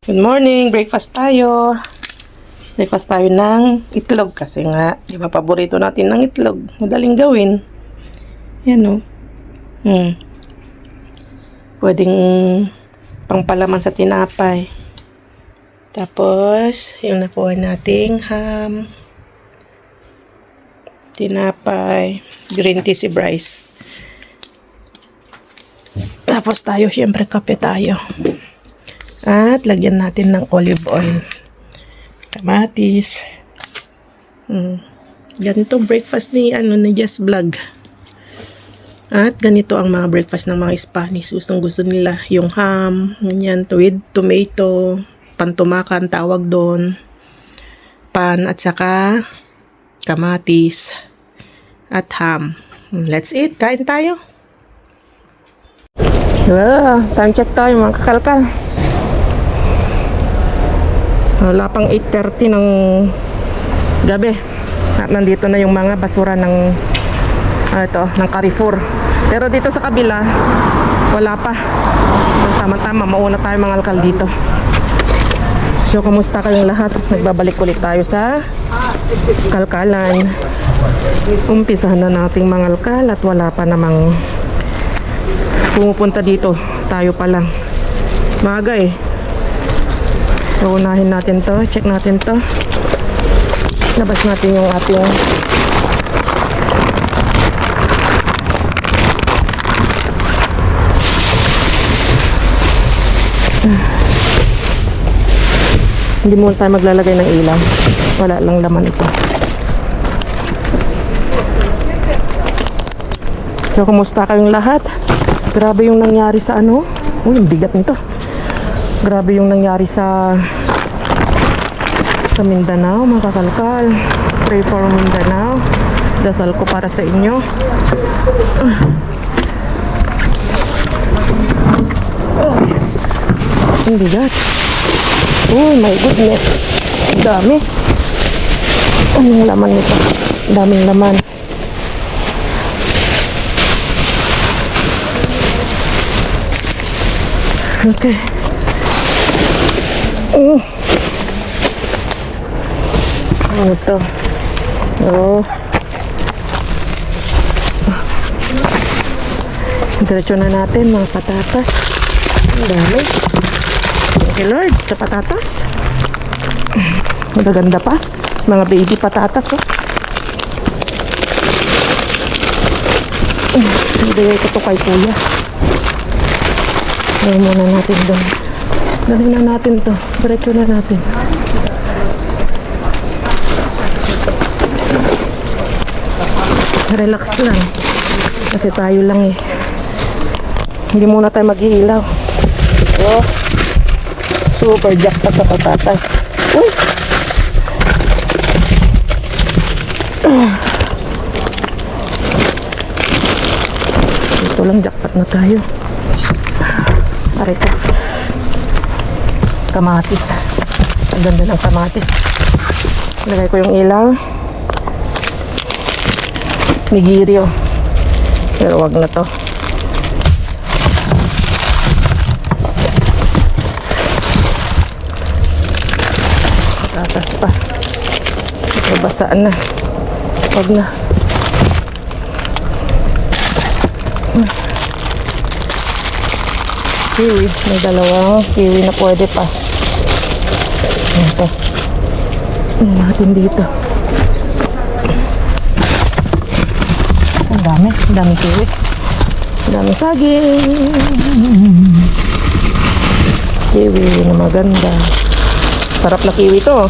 Good morning! Breakfast tayo. Breakfast tayo ng itlog kasi nga, di ba paborito natin ng itlog. Madaling gawin. Yan o. Pwedeng pangpalaman sa tinapay. Tapos, yung nakuha nating ham, tinapay, green tea si Bryce. Tapos tayo, syempre kape tayo. At lagyan natin ng olive oil. Kamatis. Ganito breakfast ni Jess Vlog. At ganito ang mga breakfast ng mga Spanish. Gustong-gusto nila yung ham, ganyan, with tomato, pantumakan tawag doon, pan at saka kamatis at ham. Let's eat. Kain tayo. Time check tayo mga kakalkal. Wala pang 8:30 ng gabi. At nandito na yung mga basura ng ng Carrefour. Pero dito sa kabila, wala pa. Tama-tama, mauna tayo mga alkal dito. So, kamusta kayong lahat? Nagbabalik ulit tayo sa kalkalan. Umpisahan na nating mga alkal at wala pa namang pumupunta dito. Tayo pa lang. Maaga eh. So, unahin natin to. Check natin to. Labas natin yung ating hindi muna tayo maglalagay ng ilaw. Wala lang laman ito. So, kumusta kayong lahat? Grabe yung nangyari sa Uy, ang bigat nito. Grabe yung nangyari sa Mindanao, mga kakalkal. Pray for Mindanao. Dasal ko para sa inyo. Ang bigat. Oh my goodness. Ang dami. Anong laman nito? Ang daming laman. Okay. Ano to? Diretso na natin mga patatas. Ang dami. Thank you Lord sa patatas. Magaganda pa. Mga baby patatas Ibigay ko to kay kuya. Dali muna natin doon. Dali na natin to. Diretso na natin. Relax lang. Kasi tayo lang eh. Hindi muna tayo mag-iilaw. Super jackpot sa patatas. Ito lang, jackpot na tayo. Arito. Kamatis. Ang ganda ng kamatis. Lagay ko yung ilaw. Nigirio. Pero wag na to. Tatas pa. Basaan na. Wag na. Kiwi. May dalawang kiwi na pwede pa. Ito. Natin dito. Ang dami kiwi. Ang dami saging. Kiwi na maganda. Sarap na kiwi to.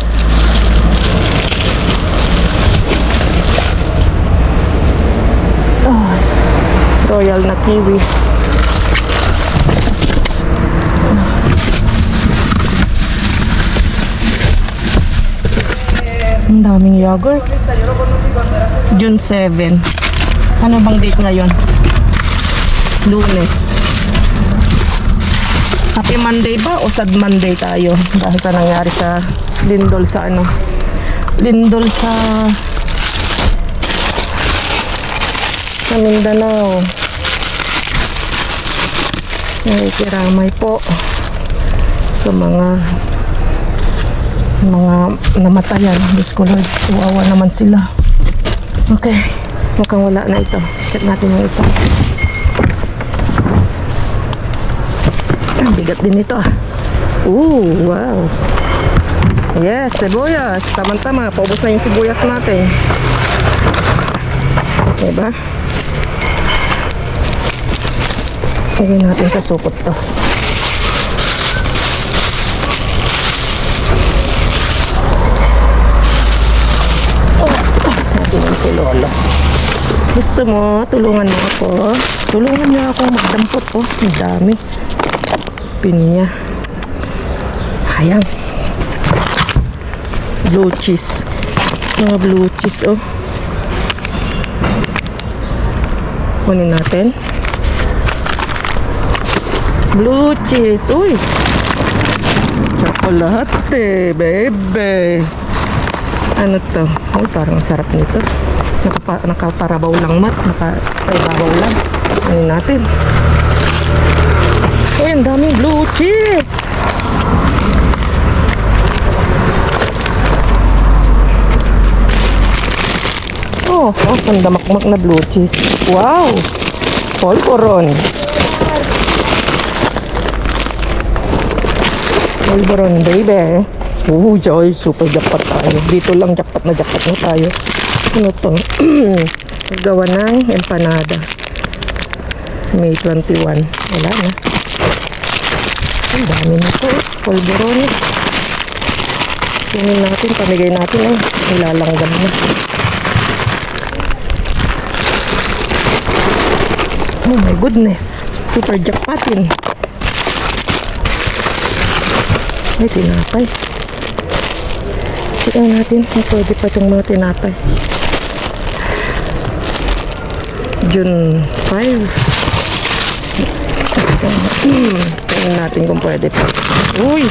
Royal na kiwi. Ang daming yogurt. June 7. Ano bang date ngayon? Lunes. Happy Monday ba o sad Monday tayo? Dahil sa nangyari sa lindol sa lindol sa Mindanao. Ay, kiramay po. sa mga namatayan. Diyos ko Lord, kawawa naman sila. Okay, mukhang wala na ito. Check natin yung isa. Ang bigat din ito. Ooh, wow. Yes, sibuyas. Tama-tama, paubos na yung sibuyas natin. Diba? Lagyan natin sa supot to. Natin si Lolo. Gusto mo, tulungan mo ako. Tulungan niyo ako magdampot. Oh, ang dami. Pinya. Sayang. Blue cheese. Mga blue cheese, oh. Kunin natin. Blue cheese. Uy. Chocolate, bebe. Ano to? Uy, parang sarap nito. Nakaparabaw lang mat. Nakaparabaw lang. Kunin natin. Uy, ang daming blue cheese. Oh, ang damakmak na blue cheese. Wow! Polvoron. Polvoron, baby. Joy, super jackpot tayo. Dito lang jackpot na tayo. Ano to? Gawa ng empanada. May 21. Wala na. Ang dami nito. Polvoron. Kunin natin, pamigay natin. Ay, nilalanggam na. Oh my goodness. Super jackpotin. Ay, tinapay. Tignan natin kung pwede pa itong mga tinapay. June 5. Tignan natin kung pwede pa. Uy!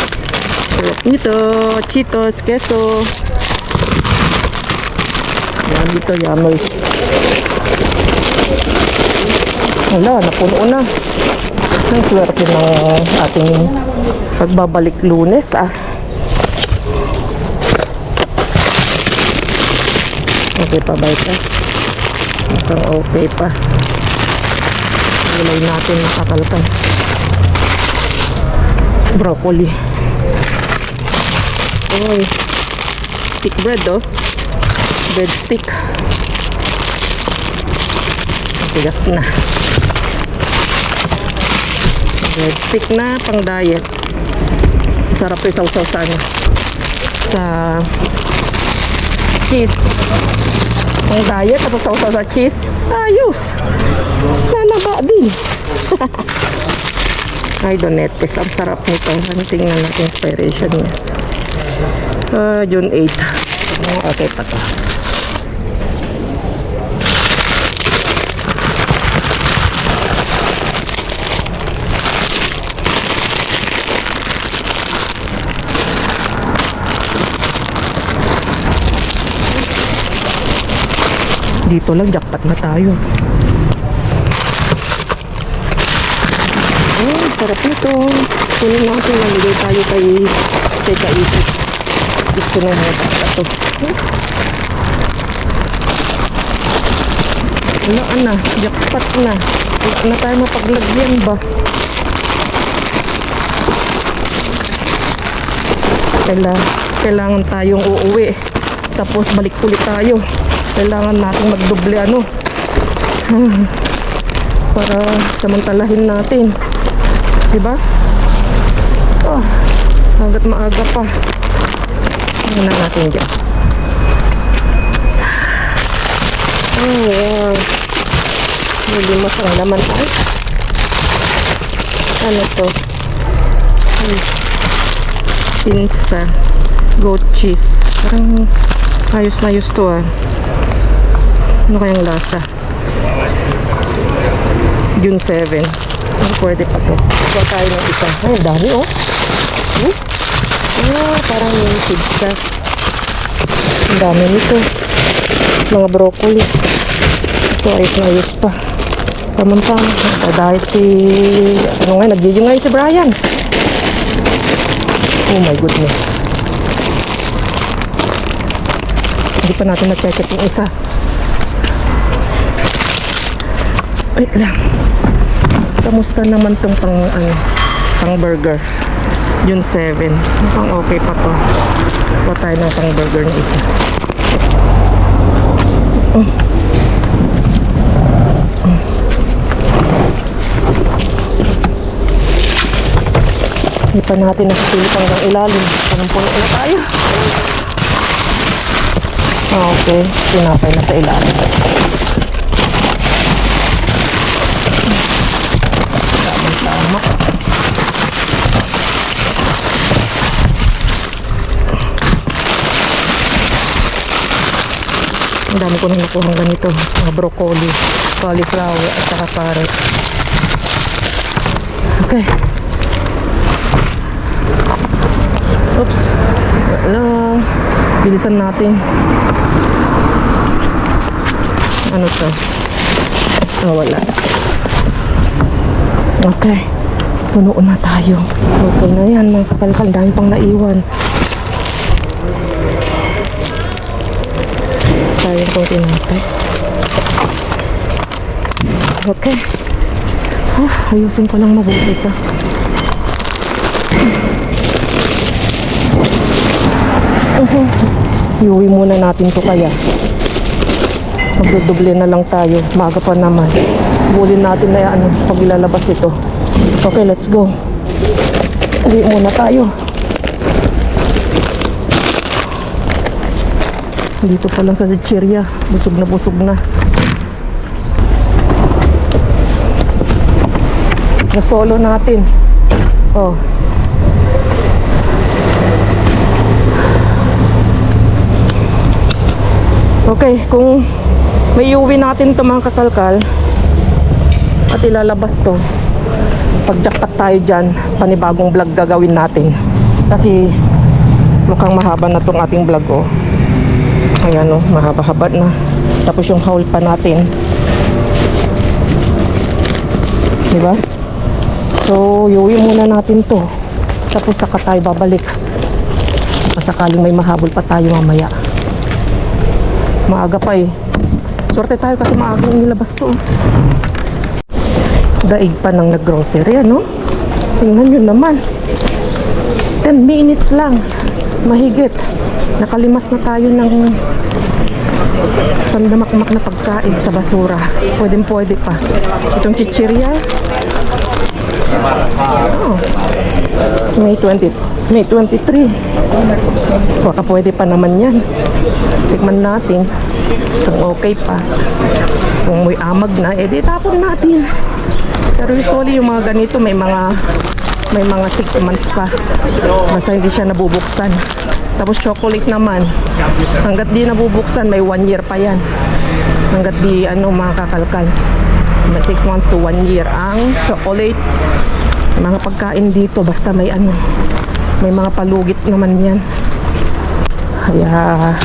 Ito, Cheetos, keso. Yan dito, yamoys. Wala, napuno na. Ang swerte ng ating pagbabalik Lunes, ah. Okay pa ba ito? Mukhang okay pa. Gulay natin nakakalkan. Broccoli. Oy. Stick bread, oh. Bread stick. Tigas na. Bread stick na pang diet. Sarap yung sausaw sa ano. Sa cheese. Pang diet tapos sausaw sa cheese. Ayos. Nanaba din. Ay, donetes. Ang sarap nito. Tingnan natin expiration niya. June 8. Okay pa to. Dito lang, jackpot na tayo. Oh, sarap nito. Kunin natin, nalagay tayo kay Kaisip. Gusto na mga bata to. Wala na, jackpot na. Wala na tayo mapaglagyan ba? Kailangan tayong uuwi. Tapos balik ulit tayo. Kailangan natin magdoble ano. Para samantalahin natin. Diba? Oh, hanggat maaga pa. Ano na natin dyan. Oh, wow. Hindi masarang naman ay. Ano to? Pinsa. Goat cheese. Parang ayos na ayos to ah. Ano kayang lasa? June 7. Pwede pa to. Ito tayo ng isa. Ay, ang dami oh. Parang yung pizza. Ang dami nito. Mga broccoli. Ito ayos na ayos pa. Tamang-tama. Dahil si... Ano nga, nag-gym ngayon si Brian. Oh my goodness. Hindi pa natin na-check yung isa. Wait lang. Kamusta naman tong pang burger? Yun 7. Mukhang okay pa to. Kuha tayo ng pang burger na isa. Hindi pa natin nakasilip hanggang ilalim. Punong-puno na tayo. Okay. Tinapay na sa ilalim. Tama. Ang dami ko nang nakuhang ganito. Mga broccoli, cauliflower, at saka carrot. Okay. Oops. Wala. Bilisan natin. Ano to? Oh, wala. Okay. Punuon na tayo. Okay na yan. Mga kapalkal. Dami pang naiwan. Sayang kong tinapay. Okay. Ayusin ko lang mabuti ito. Iuwi muna natin to kaya. Magdudoble na lang tayo. Maaga pa naman. Bulin natin na yan pag ilalabas ito. Okay, let's go. Uwi muna tayo. Dito pa lang sa chichirya. Busog na busog na. Nasolo natin. Oh. Okay, kung may iuwi natin ito mga kakalkal at ilalabas to, pag-jackpot tayo dyan, panibagong vlog gagawin natin. Kasi mukhang mahaba na tong ating vlog, oh. Ayan, oh, mahaba-haba na. Tapos yung haul pa natin. Diba? So, iuwi muna natin to. Tapos saka tayo babalik. Sakaling may mahabol pa tayo mamaya. Maaga pa eh. Swerte tayo kasi maaga yung nilabas to. Daig pa ng nag-grocery, ano? Tingnan nyo naman. 10 minutes lang. Mahigit. Nakalimas na tayo ng sandamakmak na pagkain sa basura. Pwede pa. Itong chichirya. Oh. May 23. Baka pwede pa naman yan. Tikman natin kung okay pa. Kung may amag na, edi tapon natin. Pero usually yung mga ganito may mga 6 months pa. Basta hindi siya nabubuksan. Tapos chocolate naman, hanggat di nabubuksan may 1 year pa yan. Hanggat di mga kakalkal, may 6 months to 1 year ang chocolate. Mga pagkain dito basta may may mga palugit naman yan. Kaya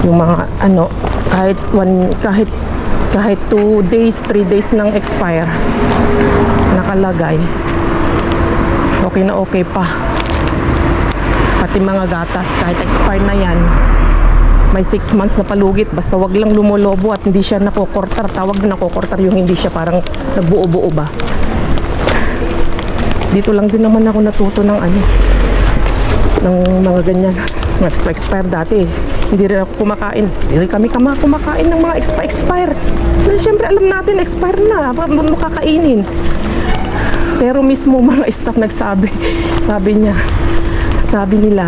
yung mga kahit 2 days, 3 days nang expire nakalagay, okay na okay pa. Pati mga gatas kahit expire na yan, may 6 months na palugit. Basta wag lang lumolobo at hindi siya nakokortar. Tawag na nakokortar yung hindi siya parang nagbuo-buo ba. Dito lang din naman ako natuto ng ng mga ganyan, expire dati. Hindi rin ako kumakain. Hindi rin kami kumakain ng mga expire. Pero syempre alam natin expire na, mo kakainin. Pero mismo mga staff nagsabi, sabi nila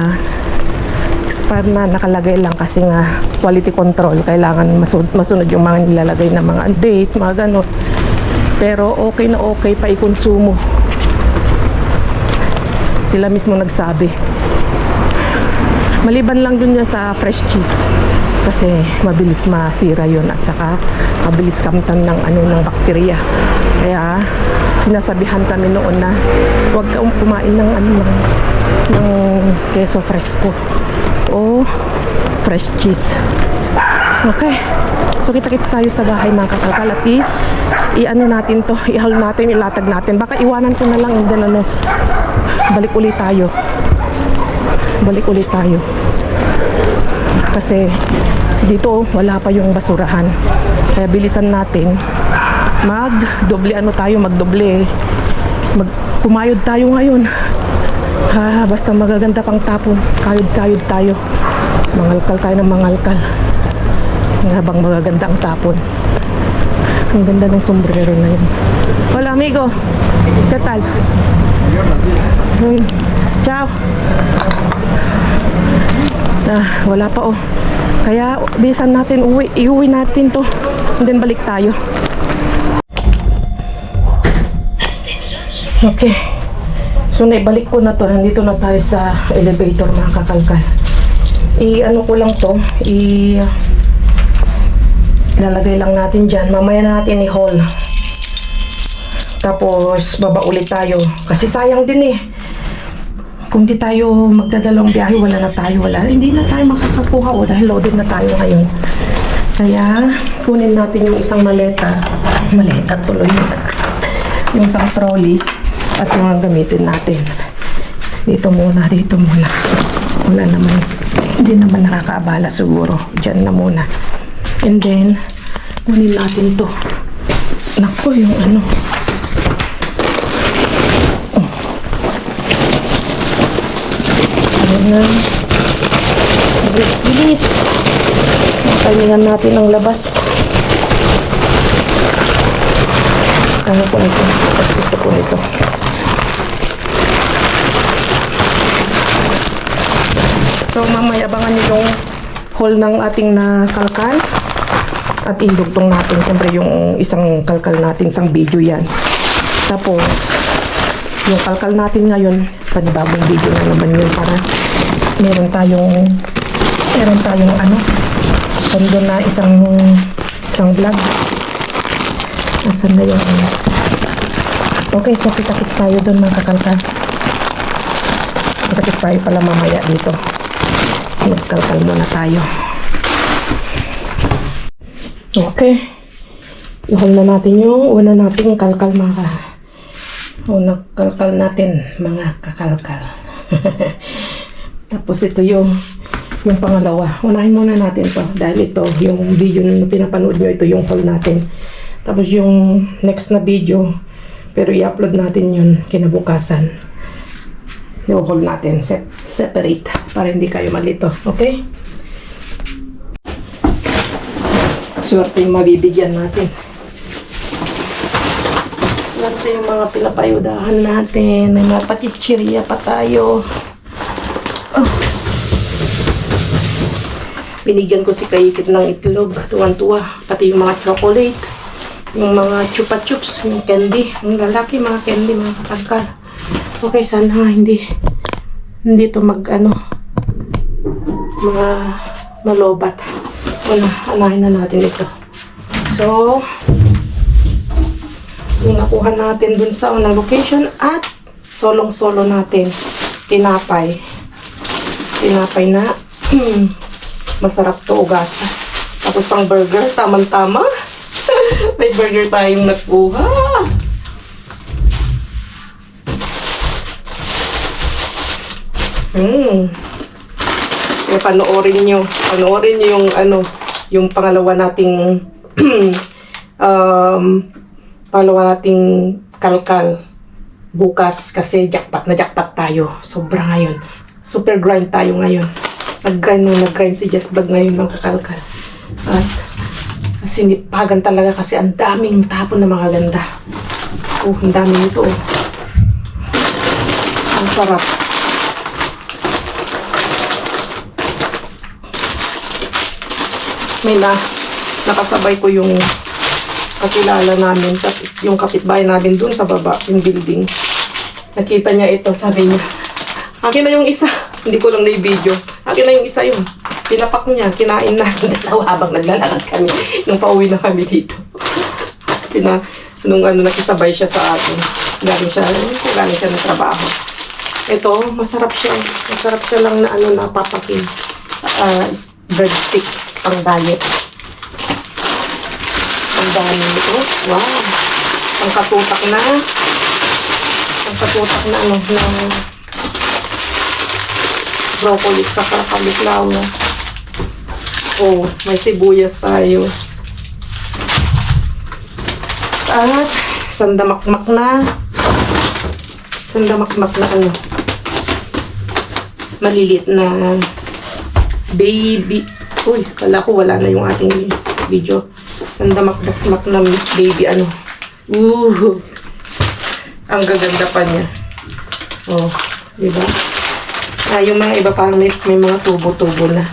expire na, nakalagay lang kasi nga quality control, kailangan masunod yung mga nilalagay na mga date, mga ganon. Pero okay na okay pa ikonsumo. Sila mismo nagsabi. Maliban lang dun yan sa fresh cheese kasi mabilis masira yun at saka mabilis kamtan ng ng bakterya. Kaya sinasabihan kami noon na huwag kang kumain ng ng queso fresco o fresh cheese. Okay. So kita-kits tayo sa bahay mga kakalkal at natin to, ihal natin, ilatag natin. Baka iwanan ko na lang and then balik ulit tayo. Balik ulit tayo. Kasi dito wala pa yung basurahan. Kaya bilisan natin. Magdoble magdoble. Pumayod tayo ngayon. Basta magaganda pang tapon. Kayod-kayod tayo. Mangalkal tayo ng mangalkal. Habang magaganda ang tapon. Ang ganda ng sombrero na yun. Hola amigo. ¿Qué tal? Ciao. Wala pa oh. Kaya bisan natin iuwi natin to. And then balik tayo. Okay. So naibalik ko na to. Nandito na tayo sa elevator mga kakalkal. Ano ko lang to. Lalagay lang natin dyan. Mamaya na natin i-haul. Tapos, baba ulit tayo. Kasi sayang din eh. Kung di tayo magdadalawang biyahe, wala na tayo. Hindi na tayo makakakuha dahil loaded na tayo ngayon. Kaya, kunin natin yung isang maleta. Maleta tuloy. Yung isang trolley. At yung gamitin natin. Dito muna. Wala naman. Hindi naman nakakaabala siguro. Diyan na muna. And then, kunin natin to. Naku, yung ano. Ayan. Bilis. Makalingan natin ang labas. Ano ko nito? Gusto ko nito. So, mamaya abangan nyo yung haul ng ating nakalkal. At indugtong natin, siyempre yung isang kalkal natin, isang video yan. Tapos, yung kalkal natin ngayon, panibagong video na naman yun para meron tayong tondo na isang vlog. Asan na yung Okay, so kita-kits tayo doon mga kakalkal. Kita-kits tayo pala mamaya dito. Magkalkal muna tayo. Okay. Ihol na natin yung una nating kalkal kalkal natin mga kakalkal. Tapos ito yung pangalawa. Unahin muna natin to dahil ito yung video na pinapanood nyo, ito yung haul natin. Tapos yung next na video, pero i-upload natin yun kinabukasan. Yung haul natin separate para hindi kayo malito. Okay? Swerte yung mabibigyan natin. Swerte yung mga pinapayudahan natin. May mga pachichirya pa tayo. Binigyan ko si Kayikit ng itlog. Tuwan-tuwa. Pati yung mga chocolate. Yung mga chupa chups. Yung candy. Yung lalaki mga candy. Mga katagkal. Okay, sana hindi to mga malobat. Anahin na natin ito. So, yung nakuha natin dun sa unang location at solong-solo natin. Tinapay na masarap to ugasa. Tapos pang burger, tamang-tama. May burger tayong nakuha. Kaya panoorin nyo yung pangalawa nating kalkal bukas kasi jackpot tayo. Sobra ngayon. Super grind tayo ngayon. Nag-grind si Jess Vlog ngayon ng kakalkal. At kasi nipagan talaga kasi ang daming tapon na mga ganda. Ang daming ito. Ang sarap. May nakasabay ko yung kakilala namin, yung kapitbahay namin dun sa baba, yung building. Nakita niya ito, sabi niya, akin na yung isa. Hindi ko lang na-video. Akin na yung isa yun. Pinapak niya, kinain na. Dalawa habang naglalakad kami. Nung pauwi na kami dito. Nakisabay siya sa atin. Galing siya ng trabaho. Ito, masarap siya. Masarap siya lang na napapakin. Breadstick. Pang diet. Ang dami nito. Wow. Ang katutak na. Ang Nagpatutak na ano, ng broccoli sa cauliflower. Oh, may sibuyas tayo. At sandamakmak na ano, maliliit na baby. Uy, kala ko wala na yung ating video. Sandamakmak na baby ano. Ang gaganda pa niya. Oh, di ba? Yung mga iba parang may mga tubo-tubo na.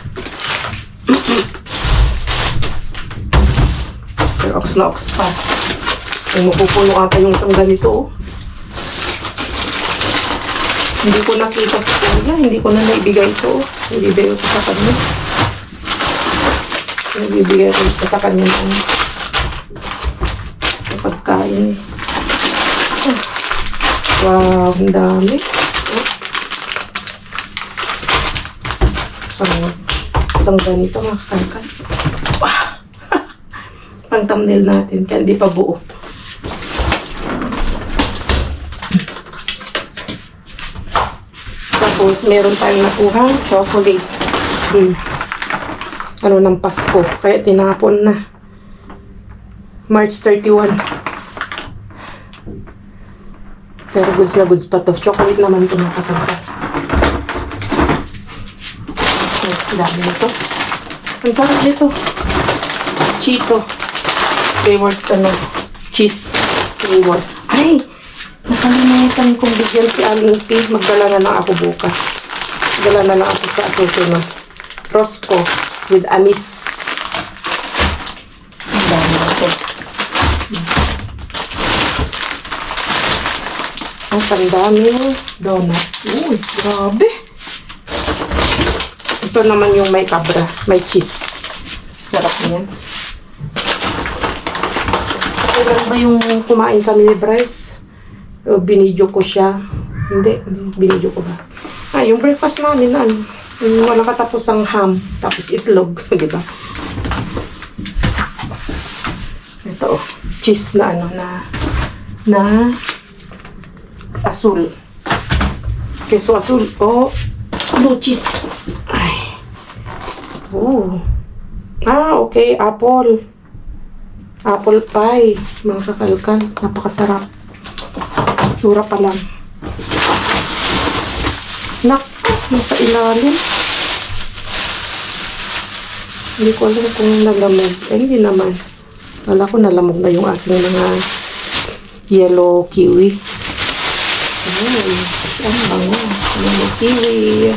Pero ox na ox pa. Ay, mapupuno ata yung isang ganito, oh. Hindi ko nakita sa kuya. Hindi ko na naibigay ito, oh. Ibibigay ko sa kanya. Ibibigay ko sa kanya ng pagkain, eh. Wow, ang dami. Isang ganito, makakalkan. Wow! Pang thumbnail natin, kaya hindi pa buo. Tapos, meron tayong nakuhang chocolate. Ano ng Pasko, kaya tinapon na. March 31. Pero goods na goods pa to. Chocolate naman ito, makakalkan. Ang dami nito. Ang sarap nito. Cheeto. Flavored, cheese flavor. Ay! Nakalimutan kong bigyan si Aling P. Magdala na lang ako bukas. Magdala na lang ako sa susunod. Rosco with anis. Ang dami nito. Ang dami donut. Uy, grabe. Ito naman yung may cabra, may cheese. Sarap niyan. Kailan ba yung kumain kami ni Bryce? Binidyo ko siya. Hindi, binidyo ko ba? Yung breakfast namin, walang katapos ang ham, tapos itlog, di ba? Ito, cheese na na asul. Keso asul, blue cheese. Ay. Okay, apple. Apple pie. Mga kakalkal. Napakasarap. Tsura pa lang. Naku, nasa ilalim. Hindi ko alam kung nalamog. Hindi naman. Kala ko nalamog na yung aking mga yellow kiwi. Ang bango. Yellow kiwi.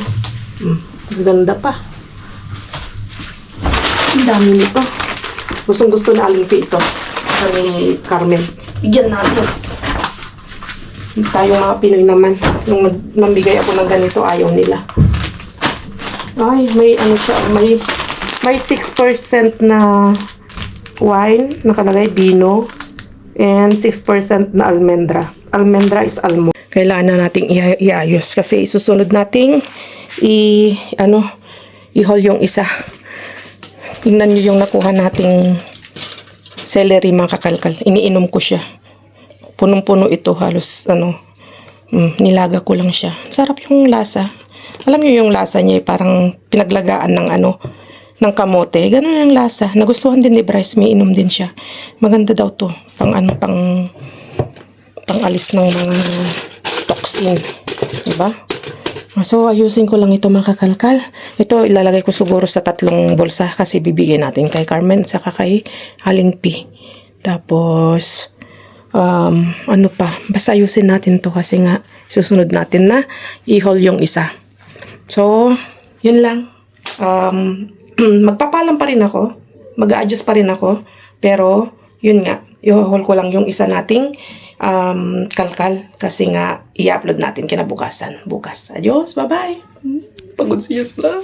Ganda pa. Ang dami nito. Gustong gusto na Aling P ito. Kami Carmen. Bigyan natin. Tayo mga Pinoy naman. Nung namigay ako ng ganito, ayaw nila. Ay, may siya. May 6% na wine. Nakalagay vino. And 6% na almendra. Almendra is almond. Kailangan na nating iayos. Kasi isusunod nating i-haul yung isa. Tingnan nyo yung nakuha nating celery, mga kakalkal. Iniinom ko siya. Punong-puno ito, halos nilaga ko lang siya. Sarap yung lasa. Alam nyo yung lasa niya, parang pinaglagaan ng ng kamote. Ganun yung lasa. Nagustuhan din ni Bryce, may inom din siya. Maganda daw to. Pang alis ng mga toxin. Diba? So, ayusin ko lang ito, mga kakalkal. Ito, ilalagay ko siguro sa 3 bulsa kasi bibigyan natin kay Carmen saka kay Aling P. Tapos, basta ayusin natin to kasi nga susunod natin na i-haul yung isa. So, yun lang. Magpapalam pa rin ako. Mag-a-adjust pa rin ako. Pero, yun nga. I-haul ko lang yung isa nating kalkal kasi nga i-upload natin kinabukasan. Bukas. Adios. Bye-bye. Pagod siyas lang.